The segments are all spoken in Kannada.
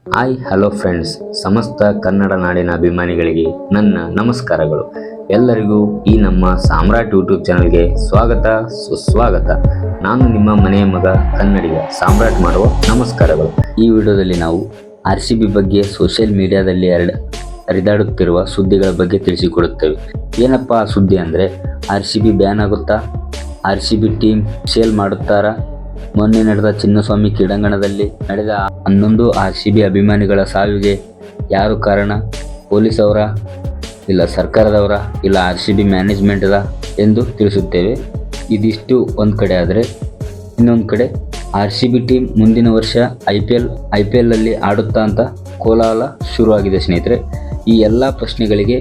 ಹಾಯ್ ಹಲೋ ಫ್ರೆಂಡ್ಸ್, ಸಮಸ್ತ ಕನ್ನಡ ನಾಡಿನ ಅಭಿಮಾನಿಗಳಿಗೆ ನನ್ನ ನಮಸ್ಕಾರಗಳು. ಎಲ್ಲರಿಗೂ ಈ ನಮ್ಮ ಸಾಮ್ರಾಟ್ ಯೂಟ್ಯೂಬ್ ಚಾನಲ್ಗೆ ಸ್ವಾಗತ ಸುಸ್ವಾಗತ. ನಾನು ನಿಮ್ಮ ಮನೆಯ ಮಗ ಕನ್ನಡಿಗ ಸಾಮ್ರಾಟ್ ಮಾಡುವ ನಮಸ್ಕಾರಗಳು. ಈ ವಿಡಿಯೋದಲ್ಲಿ ನಾವು RCB ಬಗ್ಗೆ ಸೋಷಿಯಲ್ ಮೀಡಿಯಾದಲ್ಲಿ ಹರಿದಾಡುತ್ತಿರುವ ಸುದ್ದಿಗಳ ಬಗ್ಗೆ ತಿಳಿಸಿಕೊಡುತ್ತೇವೆ. ಏನಪ್ಪಾ ಆ ಸುದ್ದಿ ಅಂದರೆ, RCB ಬ್ಯಾನ್ ಆಗುತ್ತಾ, RCB ಟೀಮ್ ಸೇಲ್ ಮಾಡುತ್ತಾರಾ, ಮೊನ್ನೆ ನಡೆದ ಚಿನ್ನಸ್ವಾಮಿ ಕ್ರೀಡಾಂಗಣದಲ್ಲಿ ನಡೆದ 11 RCB ಅಭಿಮಾನಿಗಳ ಸಾವಿಗೆ ಯಾರು ಕಾರಣ? ಪೊಲೀಸ್ ಅವರ, ಇಲ್ಲ ಸರ್ಕಾರದವರ, ಇಲ್ಲ RCB ಮ್ಯಾನೇಜ್ಮೆಂಟದ ಎಂದು ತಿಳಿಸುತ್ತೇವೆ. ಇದಿಷ್ಟು ಒಂದು ಕಡೆ ಆದರೆ, ಇನ್ನೊಂದು ಕಡೆ RCB ಟೀಮ್ ಮುಂದಿನ ವರ್ಷ IPL ಅಲ್ಲಿ ಆಡುತ್ತಾ ಅಂತ ಕೋಲಾಹಲ ಶುರುವಾಗಿದೆ ಸ್ನೇಹಿತರೆ. ಈ ಎಲ್ಲ ಪ್ರಶ್ನೆಗಳಿಗೆ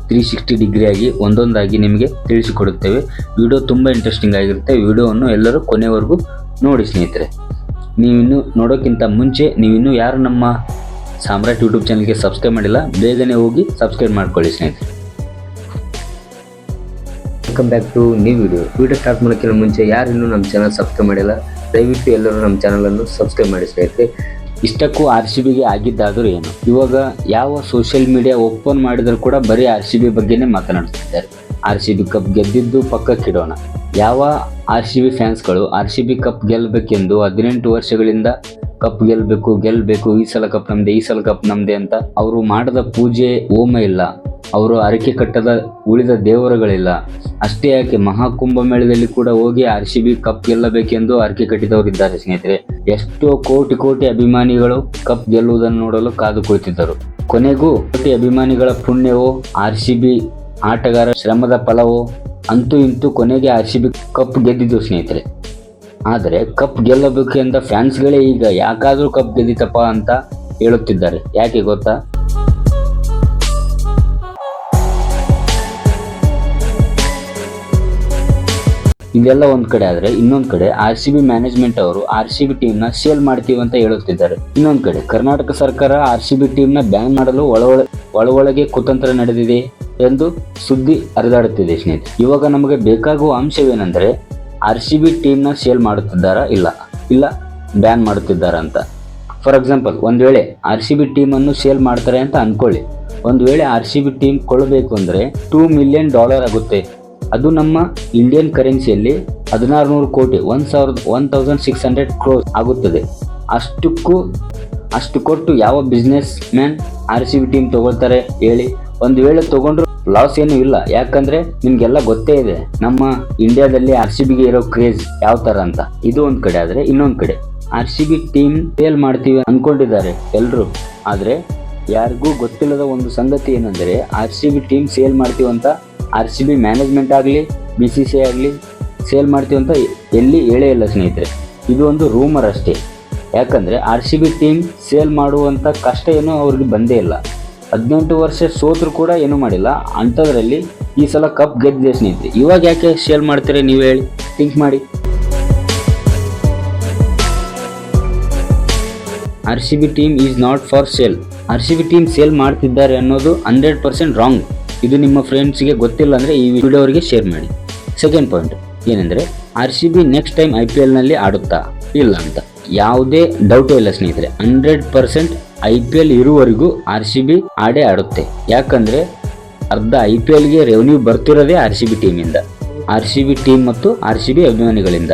360 ಡಿಗ್ರಿಯಾಗಿ ಒಂದೊಂದಾಗಿ ನಿಮಗೆ ತಿಳಿಸಿಕೊಡುತ್ತೇವೆ. ವಿಡಿಯೋ ತುಂಬ ಇಂಟ್ರೆಸ್ಟಿಂಗ್ ಆಗಿರುತ್ತೆ. ವಿಡಿಯೋವನ್ನು ಎಲ್ಲರೂ ಕೊನೆವರೆಗೂ ನೋಡಿ ಸ್ನೇಹಿತರೆ. ನೀವಿನ್ನೂ ನೋಡೋಕ್ಕಿಂತ ಮುಂಚೆ ನೀವಿನ್ನೂ ಯಾರು ನಮ್ಮ ಸಾಮ್ರಾಟ್ ಯೂಟ್ಯೂಬ್ ಚಾನಲ್ಗೆ ಸಬ್ಸ್ಕ್ರೈಬ್ ಮಾಡಿಲ್ಲ, ಬೇಗನೆ ಹೋಗಿ ಸಬ್ಸ್ಕ್ರೈಬ್ ಮಾಡ್ಕೊಳ್ಳಿ ಸ್ನೇಹಿತರೆ. Welcome back to new video start ಮಾಡೋಕ್ಕಿಂತ ಮುಂಚೆ ಯಾರು ಇನ್ನೂ ನಮ್ಮ ಚಾನಲ್ ಸಬ್ಸ್ಕ್ರೈಬ್ ಮಾಡಿಲ್ಲ, ದಯವಿಟ್ಟು ಎಲ್ಲರೂ ನಮ್ಮ ಚಾನಲನ್ನು ಸಬ್ಸ್ಕ್ರೈಬ್ ಮಾಡಿ ಸ್ನೇಹಿತರೆ. ಇಷ್ಟಕ್ಕೂ RCBಗೆ ಆಗಿದ್ದಾದರೂ ಏನು, ಇವಾಗ ಯಾವ ಸೋಷಿಯಲ್ ಮೀಡಿಯಾ ಓಪನ್ ಮಾಡಿದರೂ ಕೂಡ ಬರೀ RCB ಬಗ್ಗೆನೇ ಮಾತನಾಡ್ತಿದ್ದಾರೆ. RCB ಕಪ್ ಗೆದ್ದಿದ್ದು ಪಕ್ಕಕ್ಕಿಡೋಣ. ಯಾವ RCB ಫ್ಯಾನ್ಸ್ಗಳು RCB ಕಪ್ ಗೆಲ್ಲಬೇಕೆಂದು 18 ವರ್ಷಗಳಿಂದ ಕಪ್ ಗೆಲ್ಲಬೇಕು, ಈ ಸಲ ಕಪ್ ನಮ್ಮದೇ ಅಂತ ಅವರು ಮಾಡದ ಪೂಜೆ ಹೋಮ ಇಲ್ಲ, ಅವರು ಹರಕೆ ಕಟ್ಟದ ಉಳಿದ ದೇವರುಗಳಿಲ್ಲ. ಅಷ್ಟೇ ಯಾಕೆ, ಮಹಾಕುಂಭ ಮೇಳದಲ್ಲಿ ಕೂಡ ಹೋಗಿ RCB ಕಪ್ ಗೆಲ್ಲಬೇಕೆಂದು ಹರಕೆ ಕಟ್ಟಿದವರಿದ್ದಾರೆ ಸ್ನೇಹಿತರೆ. ಎಷ್ಟೋ ಕೋಟಿ ಅಭಿಮಾನಿಗಳು ಕಪ್ ಗೆಲ್ಲುವುದನ್ನು ನೋಡಲು ಕಾದು ಕುಳಿತಿದ್ದರು. ಕೊನೆಗೂ ಕೋಟಿ ಅಭಿಮಾನಿಗಳ ಪುಣ್ಯವೋ, RCB ಆಟಗಾರ ಶ್ರಮದ ಫಲವೋ, ಅಂತೂ ಇಂತೂ ಕೊನೆಗೆ RCB ಕಪ್ ಗೆದ್ದಿದ್ದು ಸ್ನೇಹಿತರೆ. ಆದರೆ ಕಪ್ ಗೆಲ್ಲಬೇಕು ಎಂದ ಫ್ಯಾನ್ಸ್ಗಳೇ ಈಗ ಯಾಕಾದರೂ ಕಪ್ ಗೆದ್ದಿತಪ್ಪ ಅಂತ ಹೇಳುತ್ತಿದ್ದಾರೆ. ಯಾಕೆ ಗೊತ್ತಾ? ಇದೆಲ್ಲ ಒಂದು ಕಡೆ ಆದರೆ, ಇನ್ನೊಂದು ಕಡೆ RCB ಮ್ಯಾನೇಜ್ಮೆಂಟ್ ಅವರು RCB ಟೀಮ್ನ ಸೇಲ್ ಮಾಡ್ತೀವಿ ಅಂತ ಹೇಳುತ್ತಿದ್ದಾರೆ. ಇನ್ನೊಂದು ಕಡೆ ಕರ್ನಾಟಕ ಸರ್ಕಾರ RCB ಟೀಮ್ನ ಬ್ಯಾನ್ ಮಾಡಲು ಒಳಗೆ ಕುತಂತ್ರ ನಡೆದಿದೆ ಎಂದು ಸುದ್ದಿ ಹರಿದಾಡುತ್ತಿದೆ ಸ್ನೇಹಿತರೆ. ಇವಾಗ ನಮಗೆ ಬೇಕಾಗುವ ಅಂಶವೇನೆಂದರೆ, RCB ಟೀಮ್ನ ಸೇಲ್ ಮಾಡುತ್ತಿದ್ದಾರಾ, ಇಲ್ಲ ಬ್ಯಾನ್ ಮಾಡುತ್ತಿದ್ದಾರಾ ಅಂತ. ಫಾರ್ ಎಕ್ಸಾಂಪಲ್, ಒಂದು ವೇಳೆ RCB ಟೀಮನ್ನು ಸೇಲ್ ಮಾಡ್ತಾರೆ ಅಂತ ಅಂದ್ಕೊಳ್ಳಿ. ಒಂದು ವೇಳೆ RCB ಟೀಮ್ ಕೊಳ್ಳಬೇಕು ಅಂದರೆ $2 ಮಿಲಿಯನ್ ಆಗುತ್ತೆ. ಅದು ನಮ್ಮ ಇಂಡಿಯನ್ ಕರೆನ್ಸಿಯಲ್ಲಿ 1600 ಕೋಟಿ, 1600 ಕ್ರೋರ್ ಆಗುತ್ತದೆ. ಅಷ್ಟು ಕೊಟ್ಟು ಯಾವ ಬಿಸ್ನೆಸ್ ಮ್ಯಾನ್ RCB ಟೀಮ್ ತಗೊಳ್ತಾರೆ ಹೇಳಿ? ಒಂದು ವೇಳೆ ತಗೊಂಡ್ರು ಲಾಸ್ ಏನೂ ಇಲ್ಲ, ಯಾಕಂದ್ರೆ ನಿಮ್ಗೆಲ್ಲ ಗೊತ್ತೇ ಇದೆ ನಮ್ಮ ಇಂಡಿಯಾದಲ್ಲಿ RCBಗೆ ಇರೋ ಕ್ರೇಜ್ ಯಾವ ತರ ಅಂತ. ಇದು ಒಂದ್ ಕಡೆ ಆದ್ರೆ, ಇನ್ನೊಂದ್ ಕಡೆ RCB ಟೀಮ್ ಸೇಲ್ ಮಾಡ್ತೀವಿ ಅನ್ಕೊಂಡಿದ್ದಾರೆ ಎಲ್ರು. ಆದ್ರೆ ಯಾರಿಗೂ ಗೊತ್ತಿಲ್ಲದ ಒಂದು ಸಂಗತಿ ಏನಂದ್ರೆ, RCB ಟೀಮ್ ಸೇಲ್ ಮಾಡ್ತೀವಿ ಅಂತ RCB ಮ್ಯಾನೇಜ್ಮೆಂಟ್ ಆಗಲಿ, BCCI ಆಗಲಿ ಸೇಲ್ ಮಾಡ್ತೀವಿ ಅಂತ ಎಲ್ಲಿ ಹೇಳೇ ಇಲ್ಲ ಸ್ನೇಹಿತರೆ. ಇದು ಒಂದು ರೂಮರ್ ಅಷ್ಟೇ. ಯಾಕಂದ್ರೆ RCB ಟೀಮ್ ಸೇಲ್ ಮಾಡುವಂತ ಕಷ್ಟ ಏನೂ ಅವ್ರಿಗೆ ಬಂದೇ ಇಲ್ಲ. 18 ವರ್ಷ ಸೋತ್ರು ಕೂಡ ಏನೂ ಮಾಡಿಲ್ಲ. ಅಂಥದ್ರಲ್ಲಿ ಈ ಸಲ ಕಪ್ ಗೆದ್ದಿದೆ ಸ್ನೇಹಿತರೆ. ಇವಾಗ ಯಾಕೆ ಸೇಲ್ ಮಾಡ್ತಾರೆ ನೀವು ಹೇಳಿ? ಥಿಂಕ್ ಮಾಡಿ. RCB team is not for sale. RCB team sale ಮಾಡ್ತಿದ್ದಾರೆ ಅನ್ನೋದು 100% ರಾಂಗ್. ಇದು ನಿಮ್ಮ ಫ್ರೆಂಡ್ಸ್ಗೆ ಗೊತ್ತಿಲ್ಲ ಅಂದರೆ ಈ ವಿಡಿಯೋ ಅವರಿಗೆ ಶೇರ್ ಮಾಡಿ. ಸೆಕೆಂಡ್ ಪಾಯಿಂಟ್ ಏನಂದರೆ, RCB ನೆಕ್ಸ್ಟ್ ಟೈಮ್ IPLನಲ್ಲಿ ಆಡುತ್ತಾ ಇಲ್ಲ ಅಂತ ಯಾವುದೇ ಡೌಟೇ ಇಲ್ಲ ಸ್ನೇಹಿತರೆ. 100% IPL ಇರುವವರೆಗೂ RCB ಆಡುತ್ತೆ. ಯಾಕಂದರೆ ಅರ್ಧ IPLಗೆ ರೆವೆನ್ಯೂ ಬರ್ತಿರೋದೇ RCB ಟೀಮಿಂದ, RCB ಟೀಮ್ ಮತ್ತು RCB ಅಭಿಮಾನಿಗಳಿಂದ.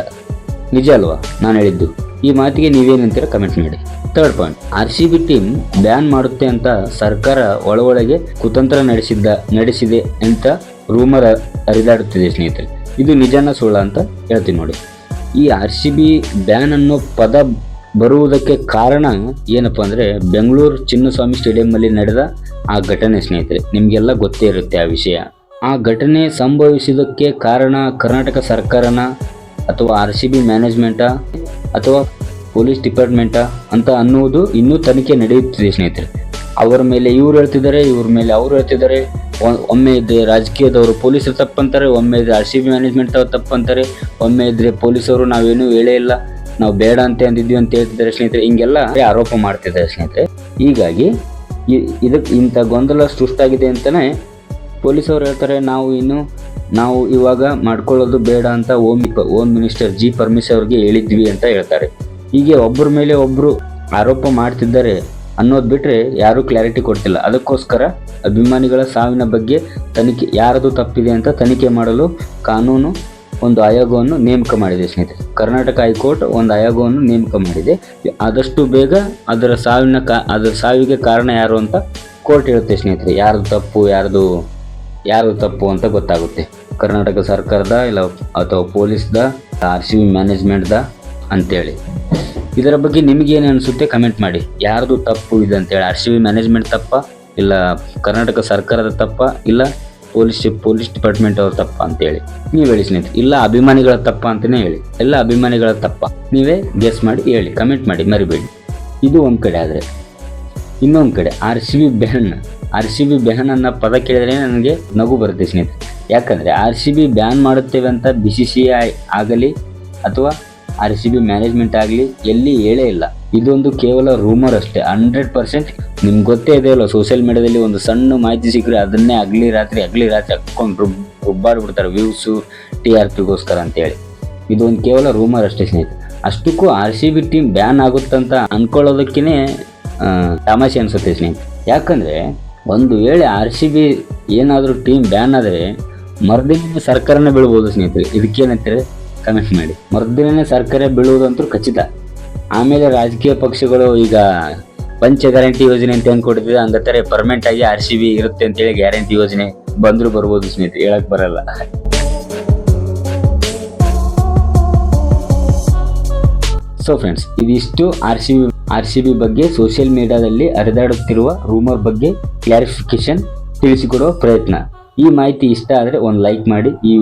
ನಿಜ ಅಲ್ವಾ ನಾನು ಹೇಳಿದ್ದು? ಈ ಮಾತಿಗೆ ನೀವೇನಂತೀರ ಕಮೆಂಟ್ ಮಾಡಿ. Third point, RCB team ban ಮಾಡುತ್ತೆ ಅಂತ ಸರ್ಕಾರ ಒಳಗೆ ಕುತಂತ್ರ ನಡೆಸಿದೆ ಅಂತ ರೂಮರ್ ಹರಿದಾಡುತ್ತಿದೆ ಸ್ನೇಹಿತರೆ. ಇದು ನಿಜಾನ ಸುಳ್ಳ ಅಂತ ಹೇಳ್ತೀನಿ ನೋಡಿ. ಈ RCB ಬ್ಯಾನ್ ಅನ್ನೋ ಪದ ಬರುವುದಕ್ಕೆ ಕಾರಣ ಏನಪ್ಪ ಅಂದರೆ, ಬೆಂಗಳೂರು ಚಿನ್ನಸ್ವಾಮಿ ಸ್ಟೇಡಿಯಂನಲ್ಲಿ ನಡೆದ ಆ ಘಟನೆ ಸ್ನೇಹಿತರೆ. ನಿಮಗೆಲ್ಲ ಗೊತ್ತೇ ಇರುತ್ತೆ ಆ ವಿಷಯ. ಆ ಘಟನೆ ಸಂಭವಿಸಿದ್ದಕ್ಕೆ ಕಾರಣ ಕರ್ನಾಟಕ ಸರ್ಕಾರನ, ಅಥವಾ RCB ಮ್ಯಾನೇಜ್ಮೆಂಟಾ, ಅಥವಾ ಪೊಲೀಸ್ ಡಿಪಾರ್ಟ್ಮೆಂಟಾ ಅಂತ ಅನ್ನುವುದು ಇನ್ನೂ ತನಿಖೆ ನಡೆಯುತ್ತಿದೆ ಸ್ನೇಹಿತರೆ. ಅವರ ಮೇಲೆ ಇವ್ರು ಹೇಳ್ತಿದ್ದಾರೆ, ಇವ್ರ ಮೇಲೆ ಅವ್ರು ಹೇಳ್ತಿದ್ದಾರೆ. ಒಮ್ಮೆ ಇದ್ರೆ ರಾಜಕೀಯದವರು ಪೊಲೀಸರು ತಪ್ಪಂತಾರೆ, ಒಮ್ಮೆ ಇದ್ರೆ RCB ಮ್ಯಾನೇಜ್ಮೆಂಟ್ ತಪ್ಪಂತಾರೆ, ಒಮ್ಮೆ ಇದ್ರೆ ಪೊಲೀಸರು ನಾವೇನು ಹೇಳೇ ಇಲ್ಲ, ನಾವು ಬೇಡ ಅಂತ ಅಂದಿದ್ವಿ ಅಂತ ಹೇಳ್ತಿದ್ದಾರೆ ಸ್ನೇಹಿತರೆ. ಹಿಂಗೆಲ್ಲ ಆರೋಪ ಮಾಡ್ತಿದ್ದಾರೆ ಸ್ನೇಹಿತರೆ. ಹೀಗಾಗಿ ಇದಕ್ಕೆ ಇಂಥ ಗೊಂದಲ ಸೃಷ್ಟಾಗಿದೆ ಅಂತಲೇ ಪೊಲೀಸವರು ಹೇಳ್ತಾರೆ, ನಾವು ಇವಾಗ ಮಾಡ್ಕೊಳ್ಳೋದು ಬೇಡ ಅಂತ ಹೋಮ್ ಮಿನಿಸ್ಟರ್ G. ಪರಮೇಶ್ವರ್ ಅವ್ರಿಗೆ ಹೇಳಿದ್ವಿ ಅಂತ ಹೇಳ್ತಾರೆ. ಹೀಗೆ ಒಬ್ಬರ ಮೇಲೆ ಒಬ್ಬರು ಆರೋಪ ಮಾಡ್ತಿದ್ದಾರೆ. ಅನ್ನೋದು ಬಿಟ್ಟರೆ ಯಾರೂ ಕ್ಲಾರಿಟಿ ಕೊಡ್ತಿಲ್ಲ. ಅದಕ್ಕೋಸ್ಕರ ಅಭಿಮಾನಿಗಳ ಸಾವಿನ ಬಗ್ಗೆ ತನಿಖೆ ಯಾರದು ತಪ್ಪಿದೆ ಅಂತ ತನಿಖೆ ಮಾಡಲು ಕಾನೂನು ಒಂದು ಆಯೋಗವನ್ನು ನೇಮಕ ಮಾಡಿದೆ ಸ್ನೇಹಿತರೆ. ಕರ್ನಾಟಕ ಹೈಕೋರ್ಟ್ ಒಂದು ಆಯೋಗವನ್ನು ನೇಮಕ ಮಾಡಿದೆ. ಆದಷ್ಟು ಬೇಗ ಅದರ ಸಾವಿಗೆ ಕಾರಣ ಯಾರು ಅಂತ ಕೋರ್ಟ್ ಹೇಳುತ್ತೆ ಸ್ನೇಹಿತರೆ. ಯಾರ್ದು ತಪ್ಪು ಅಂತ ಗೊತ್ತಾಗುತ್ತೆ. ಕರ್ನಾಟಕ ಸರ್ಕಾರದ ಇಲ್ಲ ಅಥವಾ ಪೊಲೀಸ್ದ, RCB ಮ್ಯಾನೇಜ್ಮೆಂಟ್ದ ಅಂತೇಳಿ. ಇದರ ಬಗ್ಗೆ ನಿಮಗೇನು ಅನಿಸುತ್ತೆ ಕಮೆಂಟ್ ಮಾಡಿ. ಯಾರ್ದು ತಪ್ಪು ಇದೆ ಅಂತೇಳಿ, RCB ಮ್ಯಾನೇಜ್ಮೆಂಟ್ ತಪ್ಪ, ಇಲ್ಲ ಕರ್ನಾಟಕ ಸರ್ಕಾರದ ತಪ್ಪ, ಇಲ್ಲ ಪೊಲೀಸ್ ಡಿಪಾರ್ಟ್ಮೆಂಟ್ ಅವ್ರ ತಪ್ಪ ಅಂತೇಳಿ ನೀವು ಹೇಳಿ ಸ್ನೇಹಿತರೆ. ಇಲ್ಲ ಅಭಿಮಾನಿಗಳ ತಪ್ಪ ಅಂತಲೇ ಹೇಳಿ. ಎಲ್ಲ ಅಭಿಮಾನಿಗಳ ತಪ್ಪ ನೀವೇ ಗೆಸ್ ಮಾಡಿ ಹೇಳಿ, ಕಮೆಂಟ್ ಮಾಡಿ ಮರಿಬೇಡಿ. ಇದು ಒಂದು ಕಡೆ. ಆದರೆ ಇನ್ನೊಂದು ಕಡೆ RCB ಬ್ಯಾನ್ ಅನ್ನೋ ಪದ ಕೇಳಿದ್ರೆ ನನಗೆ ನಗು ಬರುತ್ತೆ ಸ್ನೇಹಿತರೆ. ಯಾಕಂದರೆ RCB ಬ್ಯಾನ್ ಮಾಡುತ್ತೇವೆ ಅಂತ BCCI ಆಗಲಿ ಅಥವಾ RCB ಮ್ಯಾನೇಜ್ಮೆಂಟ್ ಆಗಲಿ ಎಲ್ಲಿ ಹೇಳೇ ಇಲ್ಲ. ಇದೊಂದು ಕೇವಲ ರೂಮರ್ ಅಷ್ಟೇ. 100% ನಿಮ್ಗೆ ಗೊತ್ತೇ ಇದೆಯಲ್ಲ, ಸೋಷಿಯಲ್ ಮೀಡಿಯಾದಲ್ಲಿ ಒಂದು ಸಣ್ಣ ಮಾಹಿತಿ ಸಿಕ್ಕರೆ ಅದನ್ನೇ ಹಗಲಿ ರಾತ್ರಿ ಹಾಕ್ಕೊಂಡು ರುಬ್ಬಾಡ್ಬಿಡ್ತಾರೆ ವ್ಯೂಸು TRPಗೋಸ್ಕರ ಅಂತೇಳಿ. ಇದೊಂದು ಕೇವಲ ರೂಮರ್ ಅಷ್ಟೇ ಸ್ನೇಹಿತರೆ. ಅಷ್ಟಕ್ಕೂ RCB ಟೀಮ್ ಬ್ಯಾನ್ ಆಗುತ್ತಂತ ಅಂದ್ಕೊಳ್ಳೋದಕ್ಕೇ ತಮಾಷೆ ಅನಿಸುತ್ತೆ ಸ್ನೇಹಿತರೆ. ಯಾಕಂದರೆ ಒಂದು ವೇಳೆ RCB ಏನಾದರೂ ಟೀಮ್ ಬ್ಯಾನ್ ಆದರೆ ಮರುದಿನ ಸರ್ಕಾರನೇ ಬೀಳ್ಬೋದು ಸ್ನೇಹಿತರೆ. ಇದಕ್ಕೇನಂತಾರೆ ಕಮೆಂಟ್ ಮಾಡಿ. ಮರುದಿನ ಸರ್ಕಾರ ಬೀಳುವುದಂತೂ ಖಚಿತ. ಆಮೇಲೆ ರಾಜಕೀಯ ಪಕ್ಷಗಳು ಈಗ ಪಂಚ ಗ್ಯಾರಂಟಿ ಯೋಜನೆ ಅಂತ ಹೆಂಗೆ ಕೊಡ್ತಿದೆ ಹಂಗತ್ತಾರೆ ಪರ್ಮನೆಂಟ್ ಆಗಿ RCB ಇರುತ್ತೆ ಅಂತೇಳಿ ಗ್ಯಾರಂಟಿ ಯೋಜನೆ ಬಂದರೂ ಬರ್ಬೋದು ಸ್ನೇಹಿತರೆ, ಹೇಳಕ್ ಬರಲ್ಲ. ಸೊ ಫ್ರೆಂಡ್ಸ್, ಇದಿಷ್ಟು RCB ಬಗ್ಗೆ ಸೋಷಿಯಲ್ ಮೀಡಿಯಾದಲ್ಲಿ ಹರಿದಾಡುತ್ತಿರುವ ರೂಮರ್ ಬಗ್ಗೆ ಕ್ಲಾರಿಫಿಕೇಶನ್ ತಿಳಿಸಿಕೊಡುವ ಪ್ರಯತ್ನ. ಈ ಮಾಹಿತಿ ಇಷ್ಟ ಆದರೆ ಒಂದು ಲೈಕ್ ಮಾಡಿ. ಈ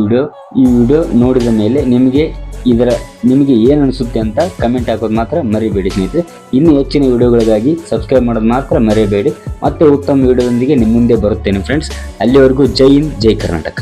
ವಿಡಿಯೋ ನೋಡಿದ ಮೇಲೆ ನಿಮಗೆ ಏನು ಅನಿಸುತ್ತೆ ಅಂತ ಕಮೆಂಟ್ ಹಾಕೋದು ಮಾತ್ರ ಮರಿಬೇಡಿ ಸ್ನೇಹಿತರೆ. ಇನ್ನೂ ಹೆಚ್ಚಿನ ವಿಡಿಯೋಗಳಿಗಾಗಿ ಸಬ್ಸ್ಕ್ರೈಬ್ ಮಾಡೋದು ಮಾತ್ರ ಮರಿಬೇಡಿ. ಮತ್ತೆ ಉತ್ತಮ ವಿಡಿಯೋದೊಂದಿಗೆ ನಿಮ್ಮ ಮುಂದೆ ಬರುತ್ತೇನೆ ಫ್ರೆಂಡ್ಸ್. ಅಲ್ಲಿವರೆಗೂ ಜೈ ಹಿಂದ್, ಜೈ ಕರ್ನಾಟಕ.